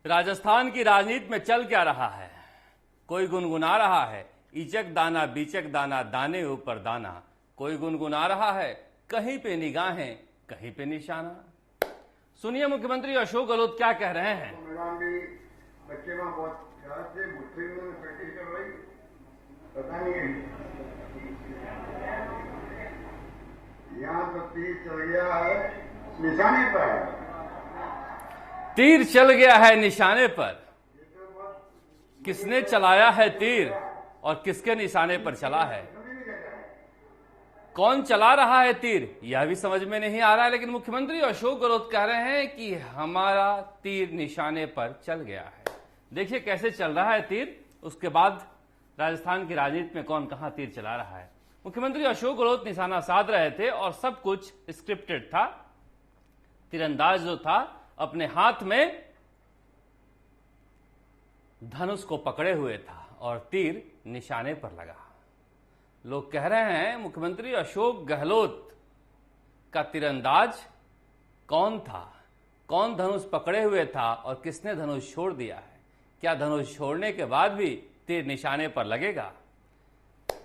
राजस्थान की राजनीति में चल क्या रहा है? कोई गुनगुना रहा है, इचक दाना बीचक दाना दाने ऊपर दाना। कोई गुनगुना रहा है, कहीं पे निगाहें कहीं पे निशाना। सुनिए मुख्यमंत्री अशोक गहलोत क्या कह रहे हैं। मैदान भी बच्चे वहां बहुत ख्याल से मुट्ठी में प्रैक्टिस कर रही, पता नहीं यहाँ तो तीर चल गया है निशाने पर। तीर चल गया है निशाने पर। किसने चलाया है तीर और किसके निशाने पर चला है? कौन चला रहा है तीर यह भी समझ में नहीं आ रहा है। लेकिन मुख्यमंत्री अशोक गहलोत कह रहे हैं कि हमारा तीर निशाने पर चल गया है। देखिए कैसे चल रहा है तीर, उसके बाद राजस्थान की राजनीति में कौन कहां तीर चला रहा है। मुख्यमंत्री अशोक गहलोत निशाना साध रहे थे और सब कुछ स्क्रिप्टेड था। तीरंदाज जो था अपने हाथ में धनुष को पकड़े हुए था और तीर निशाने पर लगा। लोग कह रहे हैं मुख्यमंत्री अशोक गहलोत का तीरंदाज कौन था, कौन धनुष पकड़े हुए था और किसने धनुष छोड़ दिया है। क्या धनुष छोड़ने के बाद भी तीर निशाने पर लगेगा?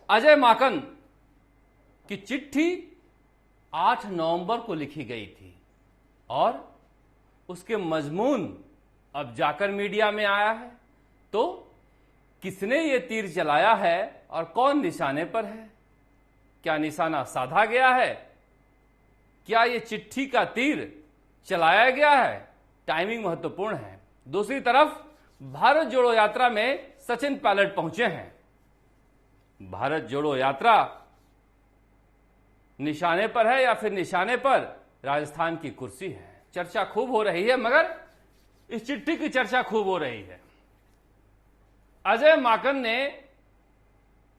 अजय माकन की चिट्ठी 8 नवंबर को लिखी गई थी और उसके मजमून अब जाकर मीडिया में आया है। तो किसने ये तीर चलाया है और कौन निशाने पर है? क्या निशाना साधा गया है? क्या ये चिट्ठी का तीर चलाया गया है? टाइमिंग महत्वपूर्ण है। दूसरी तरफ भारत जोड़ो यात्रा में सचिन पायलट पहुंचे हैं। भारत जोड़ो यात्रा निशाने पर है या फिर निशाने पर राजस्थान की कुर्सी है? चर्चा खूब हो रही है, मगर इस चिट्ठी की चर्चा खूब हो रही है। अजय माकन ने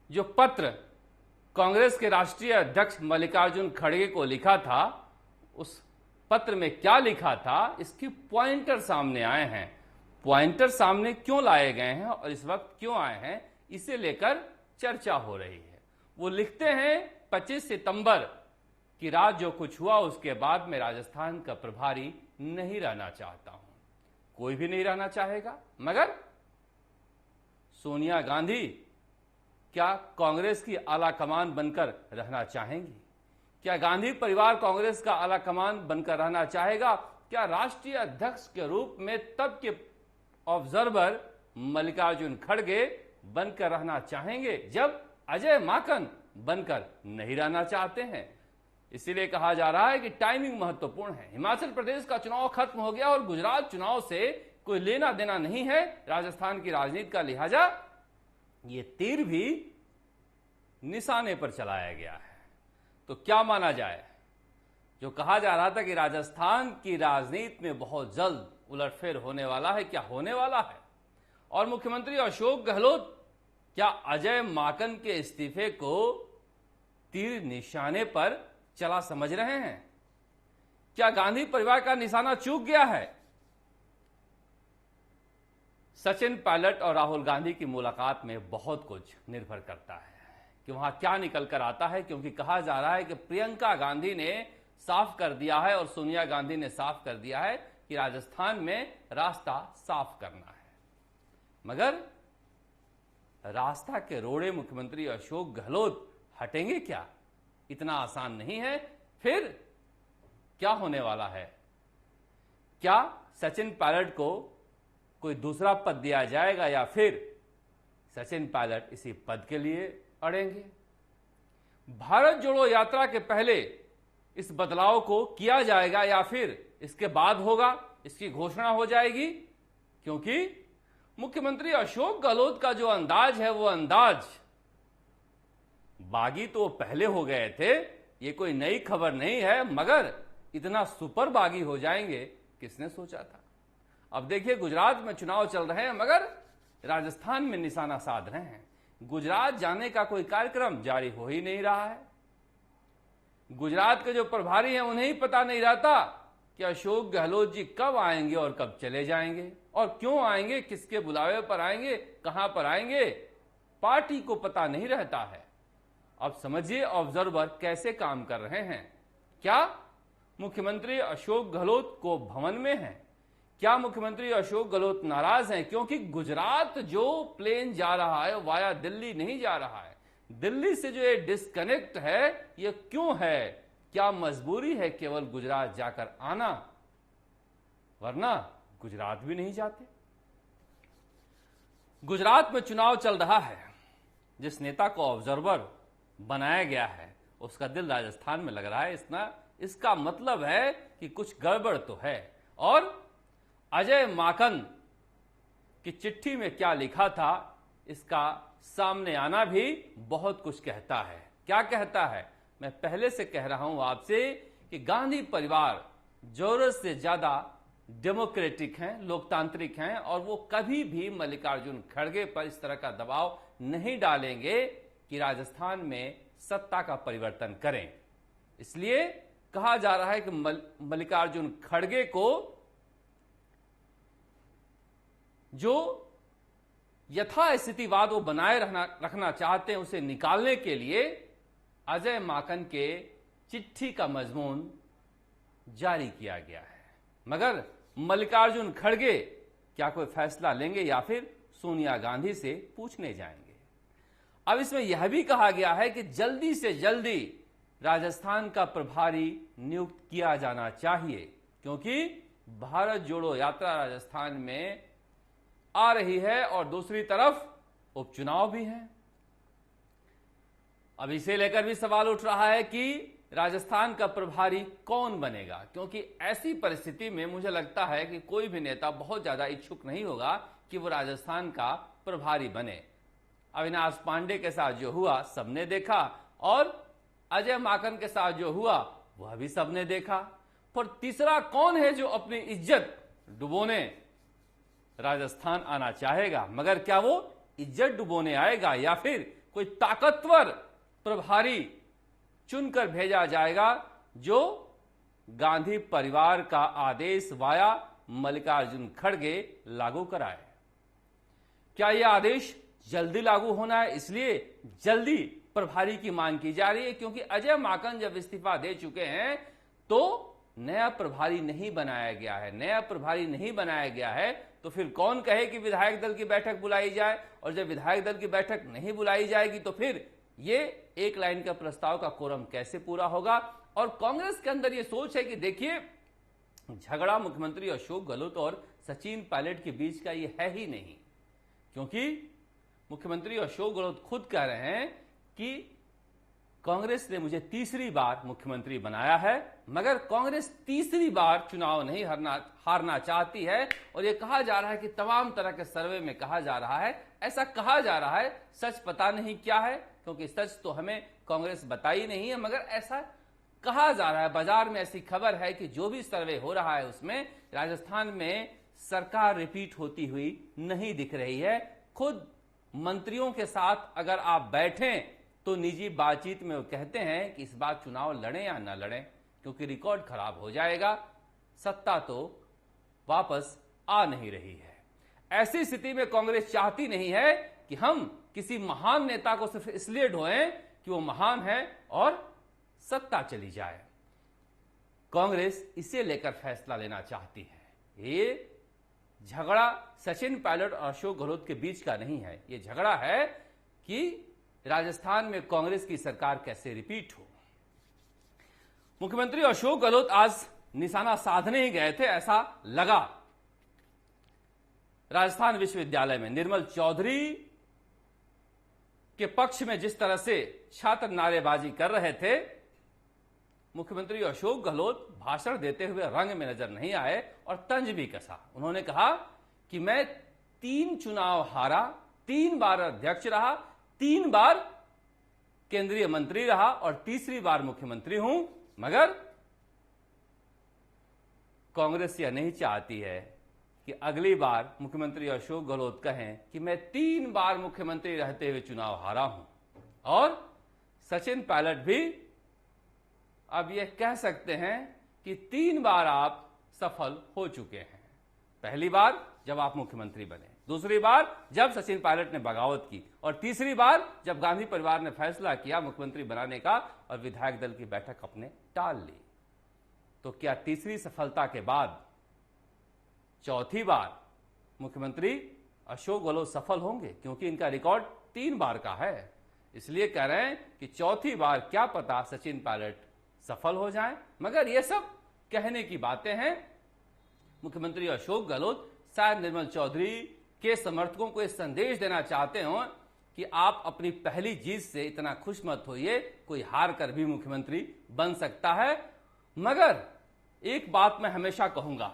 जो पत्र कांग्रेस के राष्ट्रीय अध्यक्ष मल्लिकार्जुन खड़गे को लिखा था, उस पत्र में क्या लिखा था, इसके पॉइंटर सामने आए हैं। पॉइंटर सामने क्यों लाए गए हैं और इस वक्त क्यों आए हैं, इसे लेकर चर्चा हो रही है। वो लिखते हैं 25 सितंबर की रात जो कुछ हुआ उसके बाद मैं राजस्थान का प्रभारी नहीं रहना चाहता हूं। कोई भी नहीं रहना चाहेगा, मगर सोनिया गांधी क्या कांग्रेस की आला कमान बनकर रहना चाहेंगी? क्या गांधी परिवार कांग्रेस का आला कमान बनकर रहना चाहेगा? क्या राष्ट्रीय अध्यक्ष के रूप में तब के ऑब्जर्वर मल्लिकार्जुन खड़गे बनकर रहना चाहेंगे जब अजय माकन बनकर नहीं रहना चाहते हैं? इसीलिए कहा जा रहा है कि टाइमिंग महत्वपूर्ण है। हिमाचल प्रदेश का चुनाव खत्म हो गया और गुजरात चुनाव से कोई लेना देना नहीं है राजस्थान की राजनीति का, लिहाजा ये तीर भी निशाने पर चलाया गया है। तो क्या माना जाए? जो कहा जा रहा था कि राजस्थान की राजनीति में बहुत जल्द उलटफेर होने वाला है, क्या होने वाला है? और मुख्यमंत्री अशोक गहलोत क्या अजय माकन के इस्तीफे को तीर निशाने पर चला समझ रहे हैं? क्या गांधी परिवार का निशाना चूक गया है? सचिन पायलट और राहुल गांधी की मुलाकात में बहुत कुछ निर्भर करता है कि वहां क्या निकल कर आता है, क्योंकि कहा जा रहा है कि प्रियंका गांधी ने साफ कर दिया है और सोनिया गांधी ने साफ कर दिया है कि राजस्थान में रास्ता साफ करना है। मगर रास्ता के रोड़े मुख्यमंत्री अशोक गहलोत हटेंगे क्या? इतना आसान नहीं है। फिर क्या होने वाला है? क्या सचिन पायलट को कोई दूसरा पद दिया जाएगा या फिर सचिन पायलट इसी पद के लिए अड़ेंगे? भारत जोड़ो यात्रा के पहले इस बदलाव को किया जाएगा या फिर इसके बाद होगा, इसकी घोषणा हो जाएगी? क्योंकि मुख्यमंत्री अशोक गहलोत का जो अंदाज है वो अंदाज बागी तो पहले हो गए थे, ये कोई नई खबर नहीं है, मगर इतना सुपर बागी हो जाएंगे किसने सोचा था। अब देखिए गुजरात में चुनाव चल रहे हैं मगर राजस्थान में निशाना साध रहे हैं। गुजरात जाने का कोई कार्यक्रम जारी हो ही नहीं रहा है। गुजरात के जो प्रभारी हैं उन्हें ही पता नहीं रहता कि अशोक गहलोत जी कब आएंगे और कब चले जाएंगे और क्यों आएंगे, किसके बुलावे पर आएंगे, कहां पर आएंगे, पार्टी को पता नहीं रहता है। अब समझिए ऑब्जर्वर कैसे काम कर रहे हैं। क्या मुख्यमंत्री अशोक गहलोत को भवन में है? क्या मुख्यमंत्री अशोक गहलोत नाराज हैं क्योंकि गुजरात जो प्लेन जा रहा है वाया दिल्ली नहीं जा रहा है? दिल्ली से जो ये डिस्कनेक्ट है ये क्यों है? क्या मजबूरी है केवल गुजरात जाकर आना, वरना गुजरात भी नहीं जाते? गुजरात में चुनाव चल रहा है, जिस नेता को ऑब्जर्वर बनाया गया है उसका दिल राजस्थान में लग रहा है। इसका मतलब है कि कुछ गड़बड़ तो है। और अजय माकन की चिट्ठी में क्या लिखा था इसका सामने आना भी बहुत कुछ कहता है। क्या कहता है? मैं पहले से कह रहा हूं आपसे कि गांधी परिवार जरूरत से ज्यादा डेमोक्रेटिक हैं, लोकतांत्रिक हैं, और वो कभी भी मल्लिकार्जुन खड़गे पर इस तरह का दबाव नहीं डालेंगे कि राजस्थान में सत्ता का परिवर्तन करें। इसलिए कहा जा रहा है कि मल्लिकार्जुन खड़गे को जो यथास्थितिवाद वो बनाए रखना चाहते हैं उसे निकालने के लिए अजय माकन के चिट्ठी का मजमून जारी किया गया है। मगर मल्लिकार्जुन खड़गे क्या कोई फैसला लेंगे या फिर सोनिया गांधी से पूछने जाएंगे? अब इसमें यह भी कहा गया है कि जल्दी से जल्दी राजस्थान का प्रभारी नियुक्त किया जाना चाहिए, क्योंकि भारत जोड़ो यात्रा राजस्थान में आ रही है और दूसरी तरफ उपचुनाव भी हैं। अब इसे लेकर भी सवाल उठ रहा है कि राजस्थान का प्रभारी कौन बनेगा, क्योंकि ऐसी परिस्थिति में मुझे लगता है कि कोई भी नेता बहुत ज्यादा इच्छुक नहीं होगा कि वो राजस्थान का प्रभारी बने। अविनाश पांडे के साथ जो हुआ सबने देखा, और अजय माकन के साथ जो हुआ वह भी सबने देखा। पर तीसरा कौन है जो अपनी इज्जत डुबोने राजस्थान आना चाहेगा? मगर क्या वो इज्जत डुबोने आएगा या फिर कोई ताकतवर प्रभारी चुनकर भेजा जाएगा जो गांधी परिवार का आदेश वाया मल्लिकार्जुन खड़गे लागू कराए? क्या यह आदेश जल्दी लागू होना है, इसलिए जल्दी प्रभारी की मांग की जा रही है? क्योंकि अजय माकन जब इस्तीफा दे चुके हैं तो नया प्रभारी नहीं बनाया गया है। नया प्रभारी नहीं बनाया गया है तो फिर कौन कहे कि विधायक दल की बैठक बुलाई जाए? और जब विधायक दल की बैठक नहीं बुलाई जाएगी तो फिर ये एक लाइन का प्रस्ताव का कोरम कैसे पूरा होगा? और कांग्रेस के अंदर ये सोच है कि देखिए, झगड़ा मुख्यमंत्री अशोक गहलोत और सचिन पायलट के बीच का ये है ही नहीं, क्योंकि मुख्यमंत्री अशोक गहलोत खुद कह रहे हैं कि कांग्रेस ने मुझे तीसरी बार मुख्यमंत्री बनाया है, मगर कांग्रेस तीसरी बार चुनाव नहीं हारना चाहती है। और यह कहा जा रहा है कि तमाम तरह के सर्वे में कहा जा रहा है, ऐसा कहा जा रहा है, सच पता नहीं क्या है, क्योंकि सच तो हमें कांग्रेस बताई नहीं है, मगर ऐसा कहा जा रहा है। बाजार में ऐसी खबर है कि जो भी सर्वे हो रहा है उसमें राजस्थान में सरकार रिपीट होती हुई नहीं दिख रही है। खुद मंत्रियों के साथ अगर आप बैठें तो निजी बातचीत में वो कहते हैं कि इस बार चुनाव लड़ें या ना लड़ें, क्योंकि रिकॉर्ड खराब हो जाएगा, सत्ता तो वापस आ नहीं रही है। ऐसी स्थिति में कांग्रेस चाहती नहीं है कि हम किसी महान नेता को सिर्फ इसलिए ढोएं कि वो महान है और सत्ता चली जाए। कांग्रेस इसे लेकर फैसला लेना चाहती है। ये झगड़ा सचिन पायलट और अशोक गहलोत के बीच का नहीं है, ये झगड़ा है कि राजस्थान में कांग्रेस की सरकार कैसे रिपीट हो। मुख्यमंत्री अशोक गहलोत आज निशाना साधने ही गए थे, ऐसा लगा। राजस्थान विश्वविद्यालय में निर्मल चौधरी के पक्ष में जिस तरह से छात्र नारेबाजी कर रहे थे, मुख्यमंत्री अशोक गहलोत भाषण देते हुए रंग में नजर नहीं आए और तंज भी कसा। उन्होंने कहा कि मैं 3 चुनाव हारा, 3 बार अध्यक्ष रहा, 3 बार केंद्रीय मंत्री रहा और तीसरी बार मुख्यमंत्री हूं, मगर कांग्रेस यह नहीं चाहती है कि अगली बार मुख्यमंत्री अशोक गहलोत कहें कि मैं 3 बार मुख्यमंत्री रहते हुए चुनाव हारा हूं। और सचिन पायलट भी अब यह कह सकते हैं कि 3 बार आप सफल हो चुके हैं। पहली बार जब आप मुख्यमंत्री बने, दूसरी बार जब सचिन पायलट ने बगावत की, और तीसरी बार जब गांधी परिवार ने फैसला किया मुख्यमंत्री बनाने का और विधायक दल की बैठक अपने टाल ली। तो क्या तीसरी सफलता के बाद चौथी बार मुख्यमंत्री अशोक गहलोत सफल होंगे, क्योंकि इनका रिकॉर्ड 3 बार का है। इसलिए कह रहे हैं कि चौथी बार क्या पता सचिन पायलट सफल हो जाएं। मगर ये सब कहने की बातें हैं। मुख्यमंत्री अशोक गहलोत शायद निर्मल चौधरी के समर्थकों को एक संदेश देना चाहते हो कि आप अपनी पहली जीत से इतना खुश मत होइए, कोई हार कर भी मुख्यमंत्री बन सकता है। मगर एक बात मैं हमेशा कहूंगा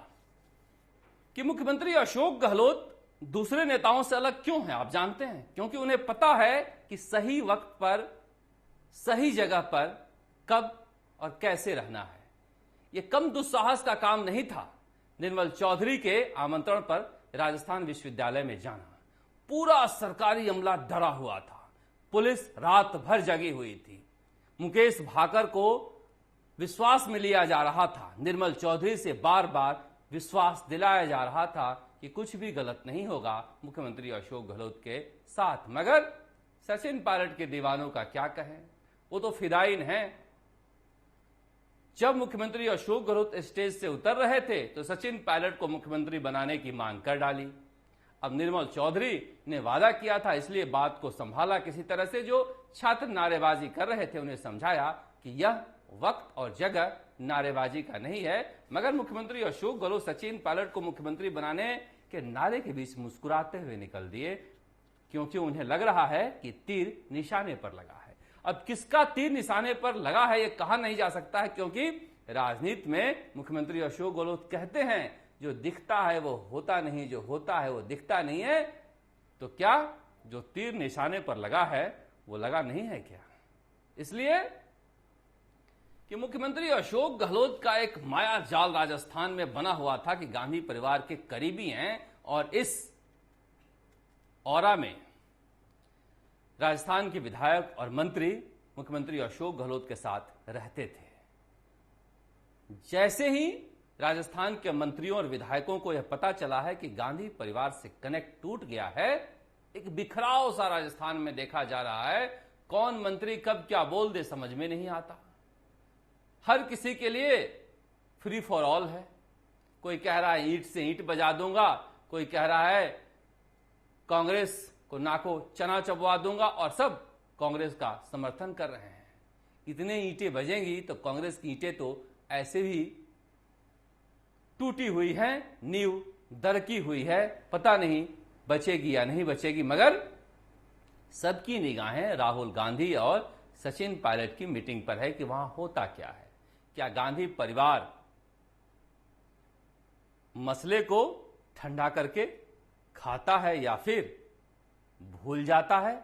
कि मुख्यमंत्री अशोक गहलोत दूसरे नेताओं से अलग क्यों हैं, आप जानते हैं? क्योंकि उन्हें पता है कि सही वक्त पर सही जगह पर कब और कैसे रहना है। यह कम दुस्साहस का काम नहीं था निर्मल चौधरी के आमंत्रण पर राजस्थान विश्वविद्यालय में जाना। पूरा सरकारी अमला डरा हुआ था, पुलिस रात भर जगी हुई थी। मुकेश भाकर को विश्वास में लिया जा रहा था, निर्मल चौधरी से बार बार विश्वास दिलाया जा रहा था कि कुछ भी गलत नहीं होगा मुख्यमंत्री अशोक गहलोत के साथ। मगर सचिन पायलट के दीवानों का क्या कहें, वो तो फिदायीन हैं। जब मुख्यमंत्री अशोक गहलोत स्टेज से उतर रहे थे तो सचिन पायलट को मुख्यमंत्री बनाने की मांग कर डाली। अब निर्मल चौधरी ने वादा किया था, इसलिए बात को संभाला किसी तरह से। जो छात्र नारेबाजी कर रहे थे उन्हें समझाया कि यह वक्त और जगह नारेबाजी का नहीं है। मगर मुख्यमंत्री अशोक गहलोत सचिन पायलट को मुख्यमंत्री बनाने के नारे के बीच मुस्कुराते हुए निकल दिए, क्योंकि उन्हें लग रहा है कि तीर निशाने पर लगा है। अब किसका तीर निशाने पर लगा है यह कहा नहीं जा सकता है, क्योंकि राजनीति में मुख्यमंत्री अशोक गहलोत कहते हैं जो दिखता है वो होता नहीं, जो होता है वो दिखता नहीं है। तो क्या जो तीर निशाने पर लगा है वो लगा नहीं है क्या? इसलिए कि मुख्यमंत्री अशोक गहलोत का एक माया जाल राजस्थान में बना हुआ था कि गांधी परिवार के करीबी हैं, और इस औरा में राजस्थान के विधायक और मंत्री मुख्यमंत्री अशोक गहलोत के साथ रहते थे। जैसे ही राजस्थान के मंत्रियों और विधायकों को यह पता चला है कि गांधी परिवार से कनेक्ट टूट गया है, एक बिखराव सा राजस्थान में देखा जा रहा है। कौन मंत्री कब क्या बोल दे समझ में नहीं आता। हर किसी के लिए फ्री फॉर ऑल है। कोई कह रहा है ईंट से ईंट बजा दूंगा, कोई कह रहा है कांग्रेस को नाको चना चबवा दूंगा, और सब कांग्रेस का समर्थन कर रहे हैं। इतने ईंटें बजेंगी तो कांग्रेस की ईंटें तो ऐसे भी टूटी हुई है, नींव दरकी हुई है, पता नहीं बचेगी या नहीं बचेगी। मगर सबकी निगाहें राहुल गांधी और सचिन पायलट की मीटिंग पर है कि वहां होता क्या है। क्या गांधी परिवार मसले को ठंडा करके खाता है या फिर भूल जाता है?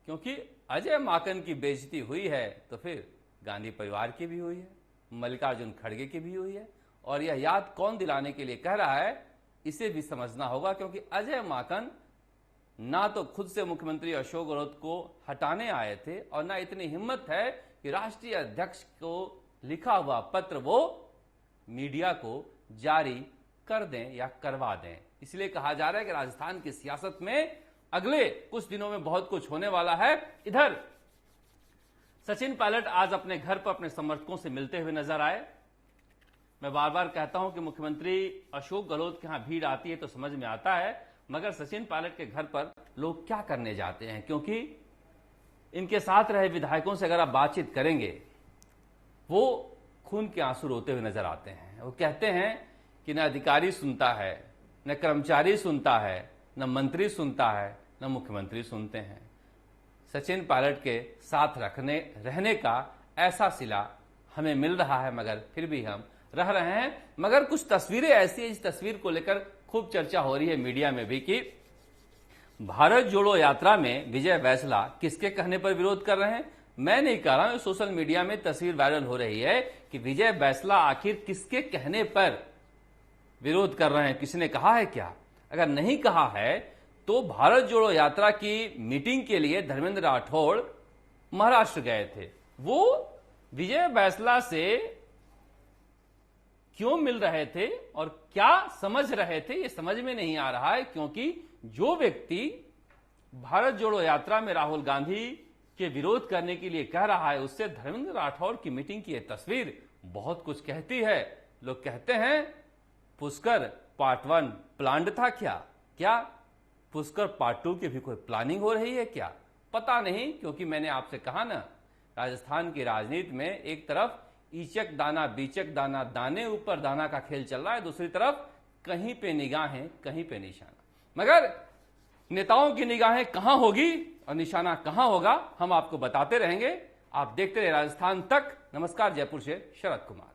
क्योंकि अजय माकन की बेइज्जती हुई है तो फिर गांधी परिवार की भी हुई है, मल्लिकार्जुन खड़गे की भी हुई है। और यह याद कौन दिलाने के लिए कह रहा है इसे भी समझना होगा, क्योंकि अजय माकन ना तो खुद से मुख्यमंत्री अशोक गहलोत को हटाने आए थे, और ना इतनी हिम्मत है कि राष्ट्रीय अध्यक्ष को लिखा हुआ पत्र वो मीडिया को जारी कर दें या करवा दें। इसलिए कहा जा रहा है कि राजस्थान की सियासत में अगले कुछ दिनों में बहुत कुछ होने वाला है। इधर सचिन पायलट आज अपने घर पर अपने समर्थकों से मिलते हुए नजर आए। मैं बार बार कहता हूं कि मुख्यमंत्री अशोक गहलोत के यहां भीड़ आती है तो समझ में आता है, मगर सचिन पायलट के घर पर लोग क्या करने जाते हैं? क्योंकि इनके साथ रहे विधायकों से अगर आप बातचीत करेंगे वो खून के आंसू रोते हुए नजर आते हैं। वो कहते हैं कि न अधिकारी सुनता है, न कर्मचारी सुनता है, न मंत्री सुनता है, न मुख्यमंत्री सुनते हैं। सचिन पायलट के साथ रहने का ऐसा सिला हमें मिल रहा है, मगर फिर भी हम रह रहे हैं। मगर कुछ तस्वीरें ऐसी हैं, इस तस्वीर को लेकर खूब चर्चा हो रही है मीडिया में भी कि भारत जोड़ो यात्रा में विजय बैसला किसके कहने पर विरोध कर रहे हैं। मैं नहीं कह रहा हूं, सोशल मीडिया में तस्वीर वायरल हो रही है कि विजय बैसला आखिर किसके कहने पर विरोध कर रहे हैं, किसने कहा है क्या? अगर नहीं कहा है तो भारत जोड़ो यात्रा की मीटिंग के लिए धर्मेंद्र राठौड़ महाराष्ट्र गए थे। वो विजय बैसला से क्यों मिल रहे थे और क्या समझ रहे थे ये समझ में नहीं आ रहा है, क्योंकि जो व्यक्ति भारत जोड़ो यात्रा में राहुल गांधी के विरोध करने के लिए कह रहा है उससे धर्मेंद्र राठौड़ की मीटिंग की यह तस्वीर बहुत कुछ कहती है। लोग कहते हैं पुष्कर पार्ट 1 प्लान्ड था क्या पुष्कर पार्ट 2 की भी कोई प्लानिंग हो रही है क्या? पता नहीं, क्योंकि मैंने आपसे कहा ना, राजस्थान की राजनीति में एक तरफ ईचक दाना बीचक दाना, दाने ऊपर दाना का खेल चल रहा है, दूसरी तरफ कहीं पे निगाहें कहीं पे निशाना। मगर नेताओं की निगाहें कहां होगी और निशाना कहां होगा, हम आपको बताते रहेंगे। आप देखते रहे राजस्थान तक। नमस्कार, जयपुर से शरद कुमार।